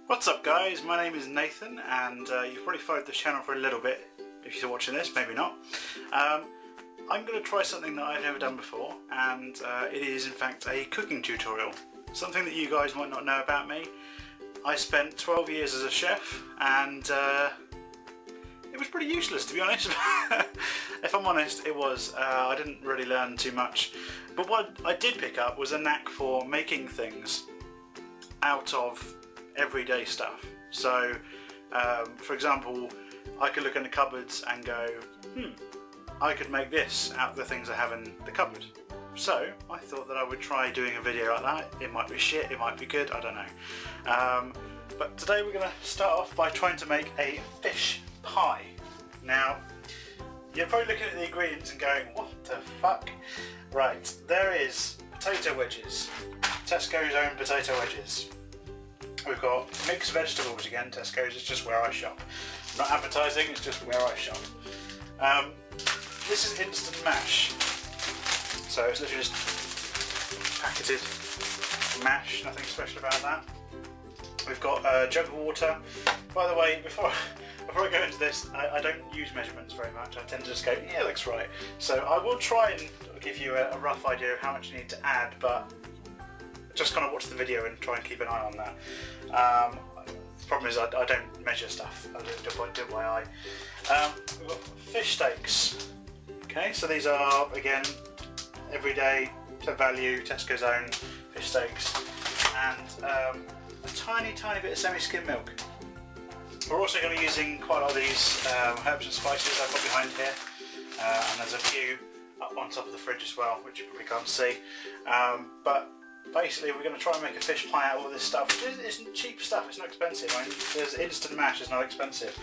What's up guys, my name is Nathan and you've probably followed this channel for a little bit if you're watching this, maybe not. I'm going to try something that I've never done before and it is in fact a cooking tutorial. Something that you guys might not know about me. I spent 12 years as a chef and it was pretty useless, to be honest. If I'm honest, it was. I didn't really learn too much, but what I did pick up was a knack for making things out of everyday stuff. So for example, I could look in the cupboards and go, I could make this out of the things I have in the cupboard. So I thought that I would try doing a video like that. It might be shit, it might be good, I don't know. But today we're going to start off by trying to make a fish pie. Now you're probably looking at the ingredients and going, what the fuck? Right, there is potato wedges, Tesco's own potato wedges. We've got mixed vegetables again, Tesco's, it's just where I shop. I'm not advertising, it's just where I shop. This is instant mash. So it's literally just packeted mash, nothing special about that. We've got a jug of water. By the way, before I go into this, I don't use measurements very much. I tend to just go, yeah, looks right. So I will try and give you a rough idea of how much you need to add, but just kind of watch the video and try and keep an eye on that. The problem is I don't measure stuff. I do it by eye. We've got fish steaks. Okay, so these are again everyday value Tesco's own fish steaks, and a tiny bit of semi-skim milk. We're also going to be using quite a lot of these herbs and spices I've got behind here, and there's a few up on top of the fridge as well, which you probably can't see. But basically we're going to try and make a fish pie out of all this stuff. It's cheap stuff, it's not expensive. I mean, there's instant mash, it's not expensive.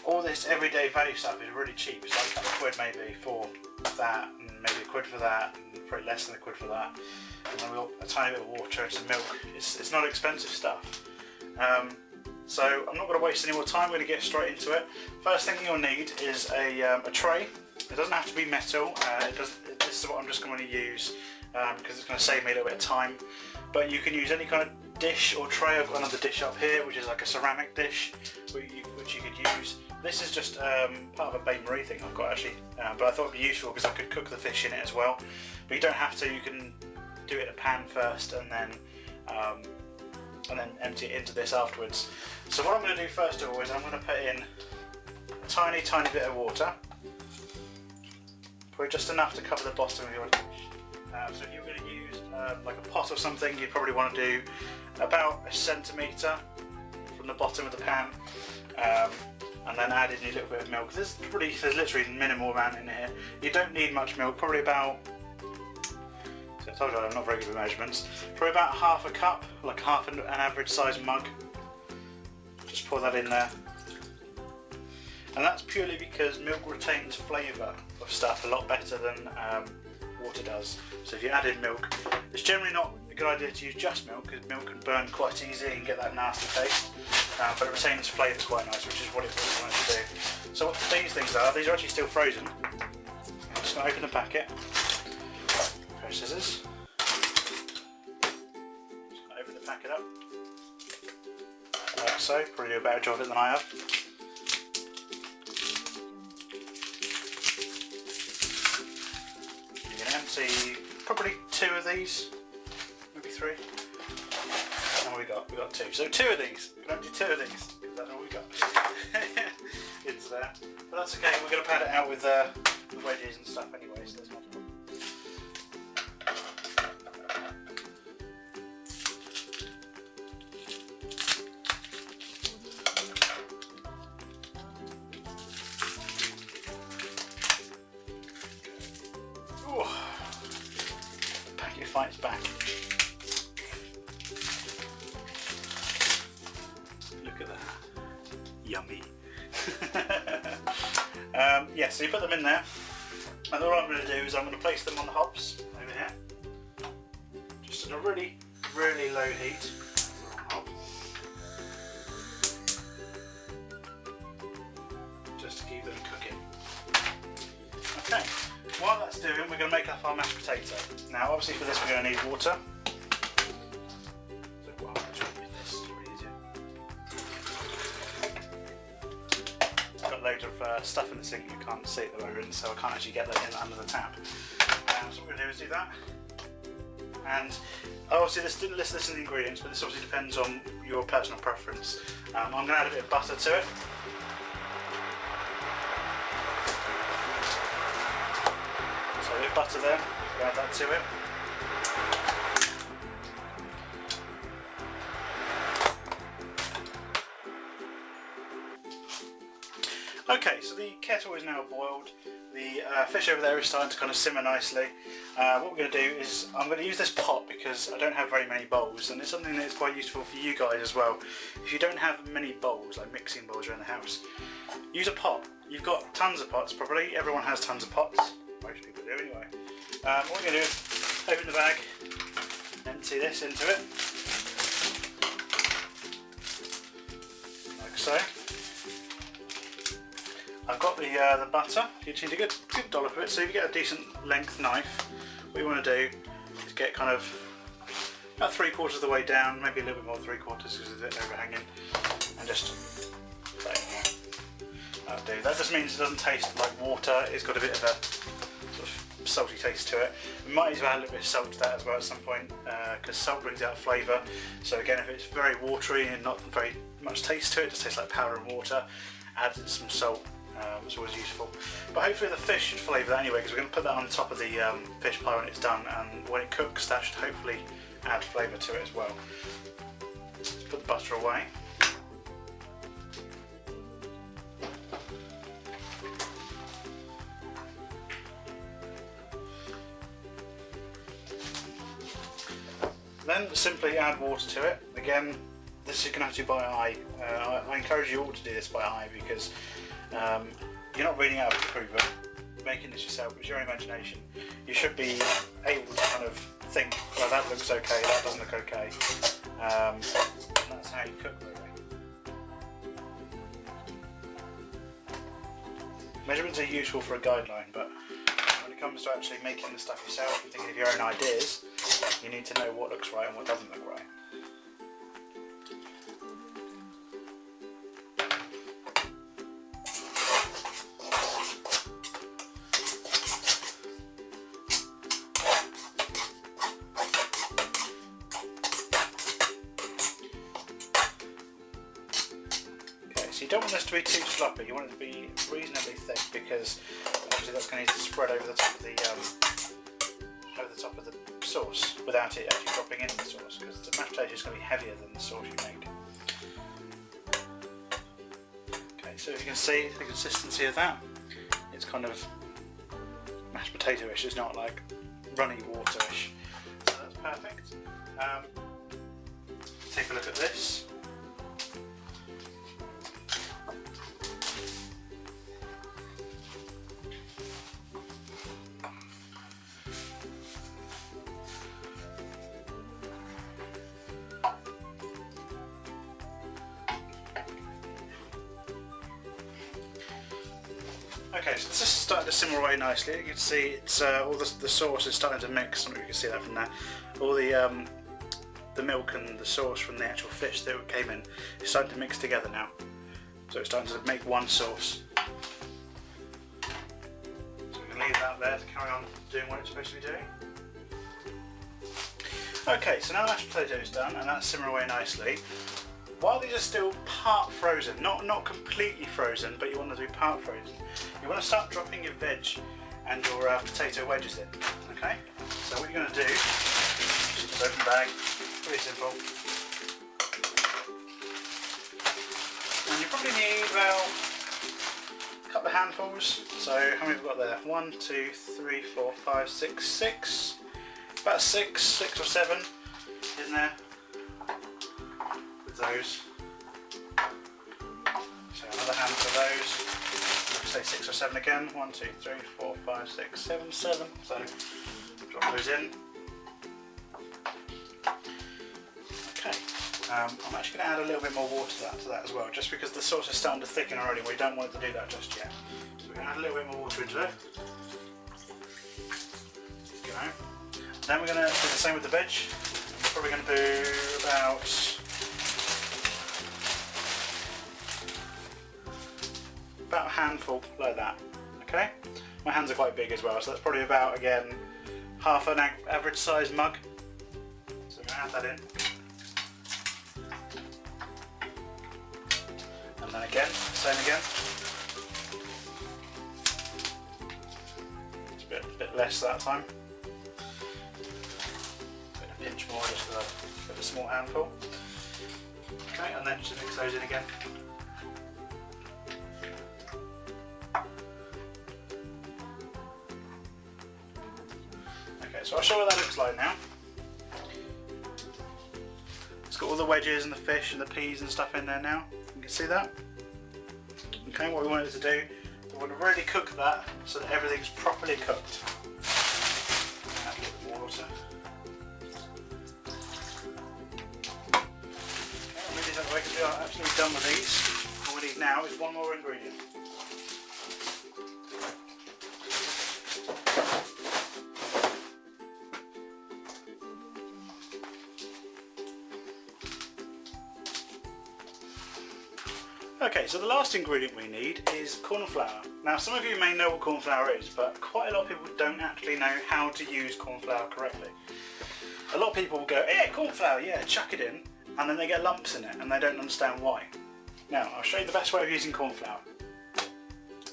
All this everyday value stuff is really cheap. It's like a couple of quid maybe for that, and maybe a quid for that, and probably less than a quid for that. And then we've got a tiny bit of water and some milk. It's not expensive stuff. So I'm not going to waste any more time, we're going to get straight into it. First thing you'll need is a tray. It doesn't have to be metal, this is what I'm just going to use because it's going to save me a little bit of time. But you can use any kind of dish or tray. I've got another dish up here which is like a ceramic dish which you could use. This is just part of a bain-marie thing I've got actually, but I thought it would be useful because I could cook the fish in it as well. But you don't have to, you can do it in a pan first and then empty it into this afterwards. So what I'm going to do first of all is I'm going to put in a tiny bit of water, probably just enough to cover the bottom of your dish. So if you're going to use like a pot or something, you'd probably want to do about a centimetre from the bottom of the pan, and then add in a little bit of milk. There's literally minimal amount in here. You don't need much milk, probably about, so I told you I'm not very good with measurements, probably about half a cup, like half an average size mug. Just pour that in there. And that's purely because milk retains flavour of stuff a lot better than water does. So if you add in milk, it's generally not a good idea to use just milk because milk can burn quite easily and get that nasty taste, but it retains flavour quite nice, which is what it really wants to do. So what these things are, these are actually still frozen. I'm just going to open the packet. Pair of scissors. Just going to open the packet up. Like so, probably do a better job of it than I have. Empty probably 2 of these, maybe 3. And we got 2. So 2 of these. We can empty 2 of these. That's all we got. It's there. But that's okay. We're going to pad it out with the wedges and stuff anyway. So there's no problem. Fights back. Look at that. Yummy. Yeah, so you put them in there, and all I'm going to do is I'm going to place them on the hobs over here, just at a really low heat. Just to keep them cooking. Okay. While that's doing, we're going to make up our mashed potato. Now obviously for this we're going to need water. So what I'm going to do is this, it's really easy. loads of stuff in the sink you can't see at the moment, so I can't actually get that in under the tap. So what we're going to do is do that. And obviously this lists the ingredients, but this obviously depends on your personal preference. I'm going to add a bit of butter to it. So a bit of butter there, we'll add that to it. Okay, so the kettle is now boiled. The fish over there is starting to kind of simmer nicely. What we're going to do is I'm going to use this pot because I don't have very many bowls, and it's something that's quite useful for you guys as well. If you don't have many bowls, like mixing bowls around the house, use a pot. You've got tons of pots probably. Everyone has tons of pots. Most people do anyway. What we're going to do is open the bag, empty this into it, like so. I've got the butter. You just need a good dollop of it. So if you get a decent length knife, what you want to do is get kind of about 3/4 of the way down, maybe a little bit more than 3/4 because it's a bit overhanging, and just that'll do. That just means it doesn't taste like water. It's got a bit of a sort of salty taste to it. We might as well add a little bit of salt to that as well at some point, because salt brings out flavour. So again, if it's very watery and not very much taste to it, just tastes like powder and water, add some salt. It's always useful, but hopefully the fish should flavour that anyway, because we're going to put that on top of the fish pie when it's done, and when it cooks that should hopefully add flavour to it as well. Let's put the butter away. Then simply add water to it. Again, this is going to have to be by eye. I encourage you all to do this by eye, because you're not reading out of the recipe book, making this yourself, it's your own imagination. You should be able to kind of think, well, that looks okay, that doesn't look okay. And that's how you cook, really. Measurements are useful for a guideline, but when it comes to actually making the stuff yourself and thinking of your own ideas, you need to know what looks right and what doesn't look right. So you don't want this to be too sloppy, you want it to be reasonably thick, because obviously that's going to need to spread over the top of the sauce without it actually dropping into the sauce, because the mashed potato is going to be heavier than the sauce you made. Okay, so if you can see the consistency of that, it's kind of mashed potato-ish, it's not like runny water-ish. So that's perfect. Take a look at this. Okay, so this is starting to simmer away nicely. You can see it's all the sauce is starting to mix. I don't know if you can see that from there. All the milk and the sauce from the actual fish that came in is starting to mix together now. So it's starting to make one sauce. So we can leave that there to carry on doing what it's supposed to be doing. Okay, so now the mashed potato is done and that's simmering away nicely. While these are still part frozen, not completely frozen, but you want them to be part frozen, you want to start dropping your veg and your potato wedges in. Okay? So what you're going to do is just open the bag, pretty simple. And you probably need about a couple of handfuls. So how many have we got there? 1, 2, 3, 4, 5, 6, 6. About 6 or 7 in there. Those. So another handful of those. Say 6 or 7 again. 1, 2, 3, 4, 5, 6, 7, 7. So drop those in. Okay. I'm actually going to add a little bit more water to that as well, just because the sauce is starting to thicken already. We don't want it to do that just yet. So we're going to add a little bit more water into it. There we go. Then we're going to do the same with the veg. We're probably going to do about handful like that. Okay, my hands are quite big as well, so that's probably about, again, half an average size mug. So I'm going to add that in. And then again, same again. It's a bit less that time. A pinch more, just with a small handful. Okay, and then just mix those in again. Okay, so I'll show you what that looks like now. It's got all the wedges and the fish and the peas and stuff in there now. You can see that. Okay, what we wanted to do, we want to really cook that so that everything's properly cooked. Add a little bit more water. Okay, really that way because we are absolutely done with these. All we need now is one more ingredient. Okay, so the last ingredient we need is corn flour. Now, some of you may know what corn flour is, but quite a lot of people don't actually know how to use corn flour correctly. A lot of people will go, yeah, corn flour, yeah, chuck it in, and then they get lumps in it, and they don't understand why. Now, I'll show you the best way of using corn flour.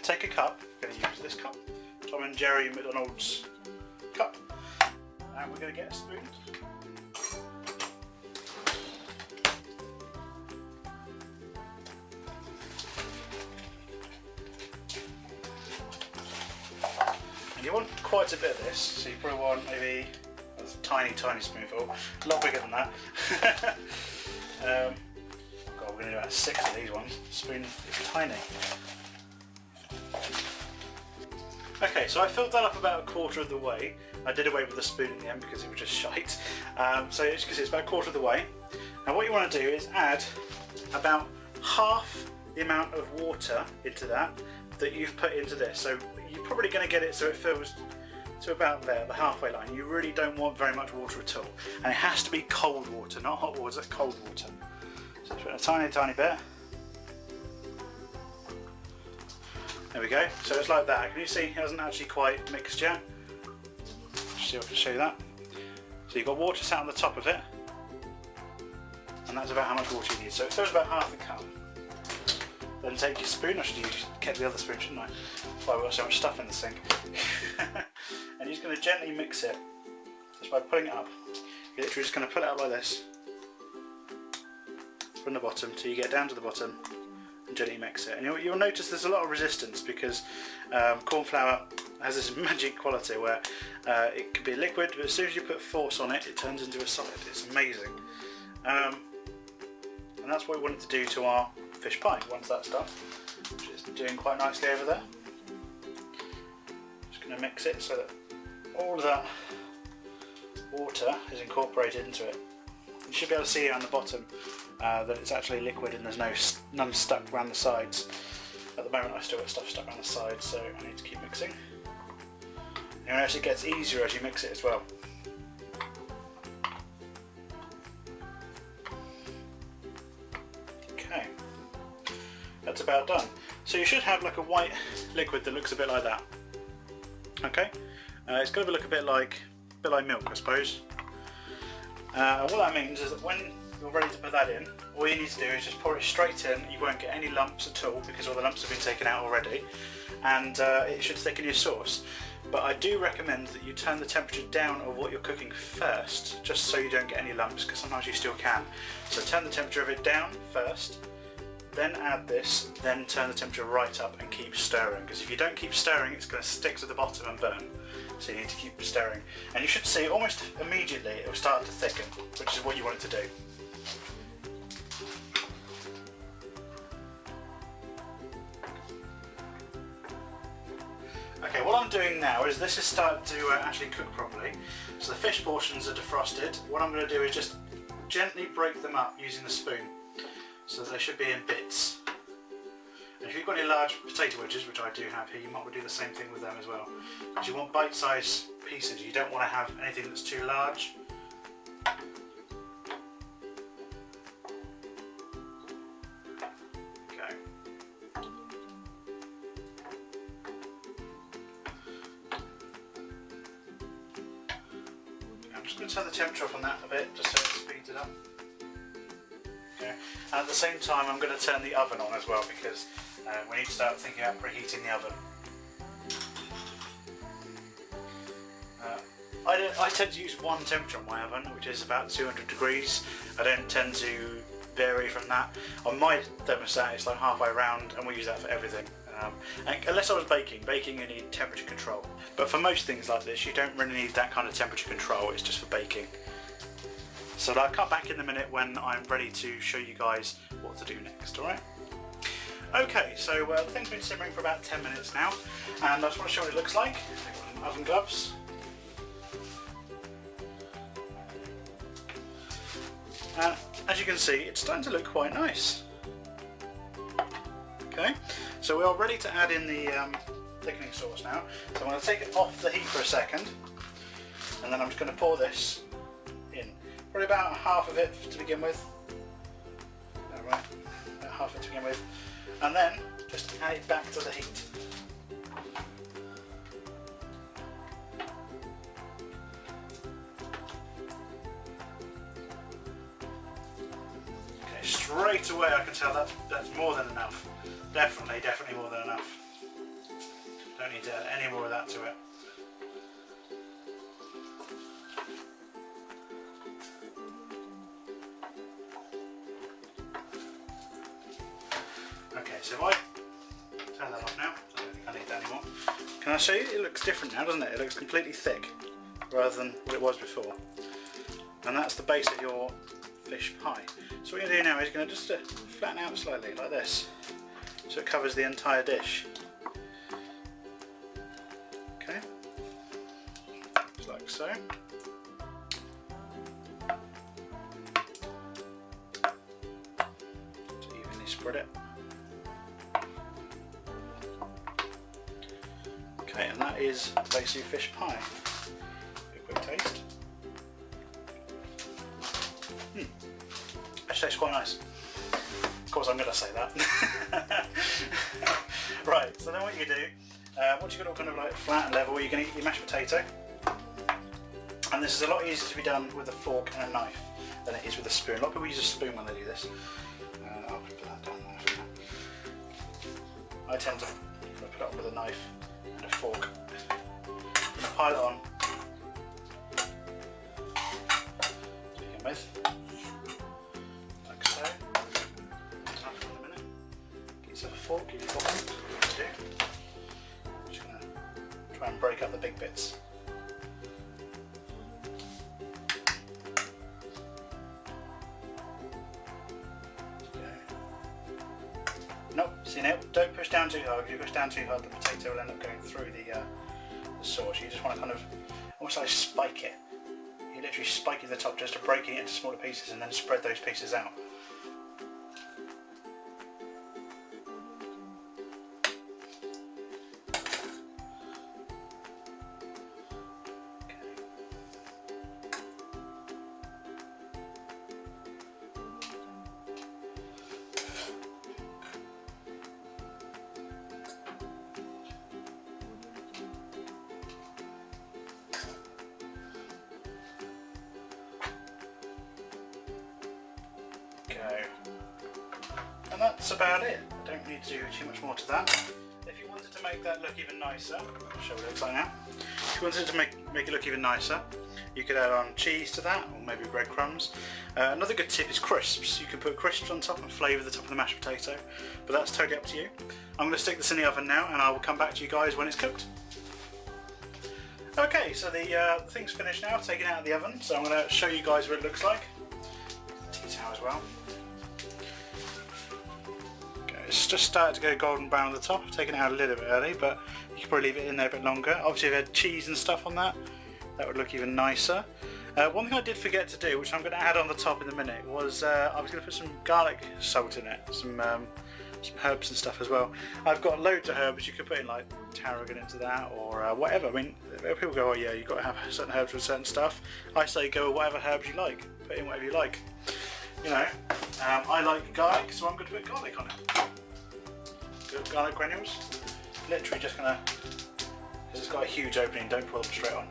Take a cup, I'm going to use this cup, Tom and Jerry McDonald's cup, and we're going to get a spoon. And you want quite a bit of this, so you probably want maybe a tiny spoonful, a lot bigger than that. God, we're going to do about 6 of these ones. The spoon is tiny. Okay, so I filled that up about a quarter of the way. I did away with the spoon in the end because it was just shite. So as you can see, it's about a quarter of the way. Now what you want to do is add about half the amount of water into that you've put into this. So you're probably going to get it so it fills to about there, the halfway line. You really don't want very much water at all. And it has to be cold water, not hot water, cold water. So put a tiny bit. There we go. So it's like that. Can you see it hasn't actually quite mixed yet? See if I can show you that. So you've got water sat on the top of it. And that's about how much water you need. So it fills about half the cup. Then take your spoon, I should have kept the other spoon, shouldn't I? That's why we've got so much stuff in the sink. And you're just going to gently mix it, just by putting it up. You're literally just going to pull it out like this, from the bottom till you get down to the bottom, and gently mix it. And you'll notice there's a lot of resistance because corn flour has this magic quality where it can be liquid, but as soon as you put force on it, it turns into a solid. It's amazing. And that's what we wanted to do to our fish pie once that's done, which is doing quite nicely over there. Just going to mix it so that all of that water is incorporated into it. You should be able to see on the bottom that it's actually liquid and there's none stuck around the sides. At the moment I still got stuff stuck around the sides, so I need to keep mixing. And it actually gets easier as you mix it as well. Okay. That's about done. So you should have like a white liquid that looks a bit like that. Okay, it's going to look a bit like milk, I suppose. What that means is that when you're ready to put that in, all you need to do is just pour it straight in. You won't get any lumps at all because all the lumps have been taken out already, and it should thicken your sauce. But I do recommend that you turn the temperature down of what you're cooking first, just so you don't get any lumps, because sometimes you still can. So turn the temperature of it down first, then add this, then turn the temperature right up and keep stirring, because if you don't keep stirring it's going to stick to the bottom and burn. So you need to keep stirring, and you should see almost immediately it will start to thicken, which is what you want it to do. Okay, what I'm doing now is this is starting to actually cook properly. So the fish portions are defrosted. What I'm going to do is just gently break them up using the spoon, so they should be in bits. And if you've got any large potato wedges, which I do have here, you might want to do the same thing with them as well. Because you want bite-sized pieces, you don't want to have anything that's too large. Okay. just going to turn the temperature up on that a bit, just so it speeds it up. Okay. And at the same time, I'm going to turn the oven on as well, because we need to start thinking about preheating the oven. I tend to use one temperature on my oven, which is about 200 degrees. I don't tend to vary from that. On my thermostat, it's like halfway round, and we use that for everything. Unless I was baking you need temperature control. But for most things like this, you don't really need that kind of temperature control, it's just for baking. So I'll come back in a minute when I'm ready to show you guys what to do next, alright? Okay, so the thing's been simmering for about 10 minutes now, and I just want to show what it looks like. I've got oven gloves. And as you can see, it's starting to look quite nice. Okay, so we are ready to add in the thickening sauce now. So I'm going to take it off the heat for a second, and then I'm just going to pour this in. Probably about half of it to begin with. Alright, about half of it to begin with. And then just add it back to the heat. Okay, straight away I can tell that's more than enough. Definitely more than enough. Don't need to add any more of that to it. Okay, so if I turn that off now, I don't think I need that anymore. Can I show you? It looks different now, doesn't it? It looks completely thick rather than what it was before. And that's the base of your fish pie. So what you're going to do now is you're going to just flatten out slightly like this, so it covers the entire dish. Okay, just like so. To evenly spread it. Okay, and that is basically fish pie. A quick taste. Actually, tastes quite nice. Of course, I'm going to say that. Right, so then what you do, once you've got it all kind of like flat and level, you're going to get your mashed potato. And this is a lot easier to be done with a fork and a knife than it is with a spoon. A lot of people use a spoon when they do this. I'll put that down there for now. I tend to put it on with a knife and a fork. I'm going to pile it on to begin with. Like so. In a minute. Get yourself a fork, get your fork on. I'm just going to try and break up the big bits. Nope, see now, don't push down too hard. If you push down too hard, the potato will end up going through the sauce. You just want to kind of, almost like spike it. You literally spike it at the top just to break it into smaller pieces and then spread those pieces out. And that's about it. I don't need to do too much more to that. If you wanted to make that look even nicer, I'll show what it looks like now. If you wanted to make it look even nicer, you could add on cheese to that, or maybe breadcrumbs. Another good tip is crisps. You can put crisps on top and flavour the top of the mashed potato, but that's totally up to you. I'm going to stick this in the oven now, and I will come back to you guys when it's cooked. Okay, so the thing's finished now, taken out of the oven, so I'm going to show you guys what it looks like. Tea towel as well. It's just started to go golden brown at the top. I've taken it out a little bit early, but you could probably leave it in there a bit longer. Obviously if you had cheese and stuff on that, that would look even nicer. One thing I did forget to do, which I'm going to add on the top in a minute, was I was going to put some garlic salt in it, some herbs and stuff as well. I've got loads of herbs. You could put in like tarragon into that, or whatever. I mean, people go, oh yeah, you've got to have certain herbs with certain stuff. I say go with whatever herbs you like. Put in whatever you like. You know, I like garlic, so I'm going to put garlic on it. Good garlic granules. Literally just going to, because it's got a huge opening, don't pour them straight on.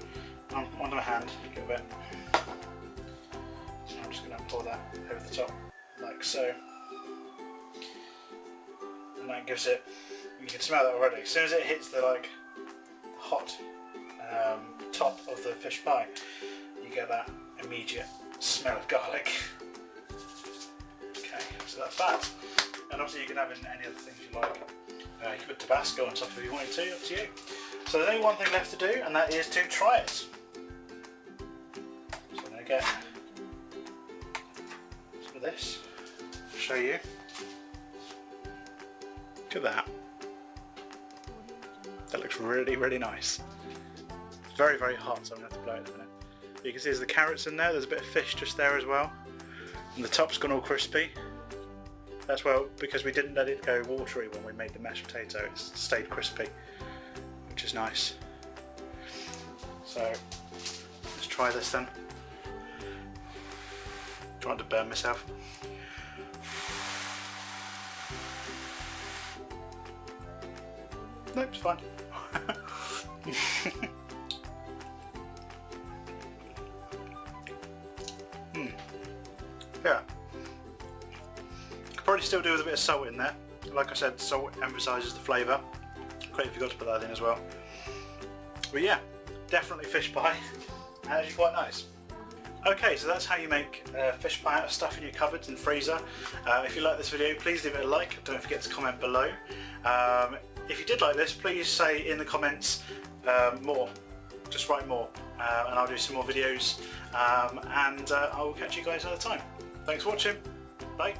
On my hand, a little bit. pour that over the top like so, and that gives it, you can smell that already, as soon as it hits the like hot top of the fish pie, you get that immediate smell of garlic. Okay, so that's that. And obviously you can have in any other things you like. You can put Tabasco on top if you wanted to, up to you. So there's only one thing left to do, and that is to try it. So I'm going to get some of this, show you. Look at that. That looks really, really nice. It's very, very hot, so I'm going to have to blow it in a minute. But you can see there's the carrots in there, there's a bit of fish just there as well. And the top's gone all crispy. That's well because we didn't let it go watery when we made the mashed potato, it stayed crispy, which is nice. So let's try this then. Trying to burn myself. Nope, it's fine. Yeah. Probably still do with a bit of salt in there. Like I said, salt emphasises the flavour. Great if you got to put that in as well. But yeah, definitely fish pie, and actually quite nice. Okay, so that's how you make fish pie out of stuff in your cupboards and freezer. If you like this video, please leave it a like. Don't forget to comment below. If you did like this, please say in the comments more. Just write more, and I'll do some more videos. And I will catch you guys another time. Thanks for watching. Bye.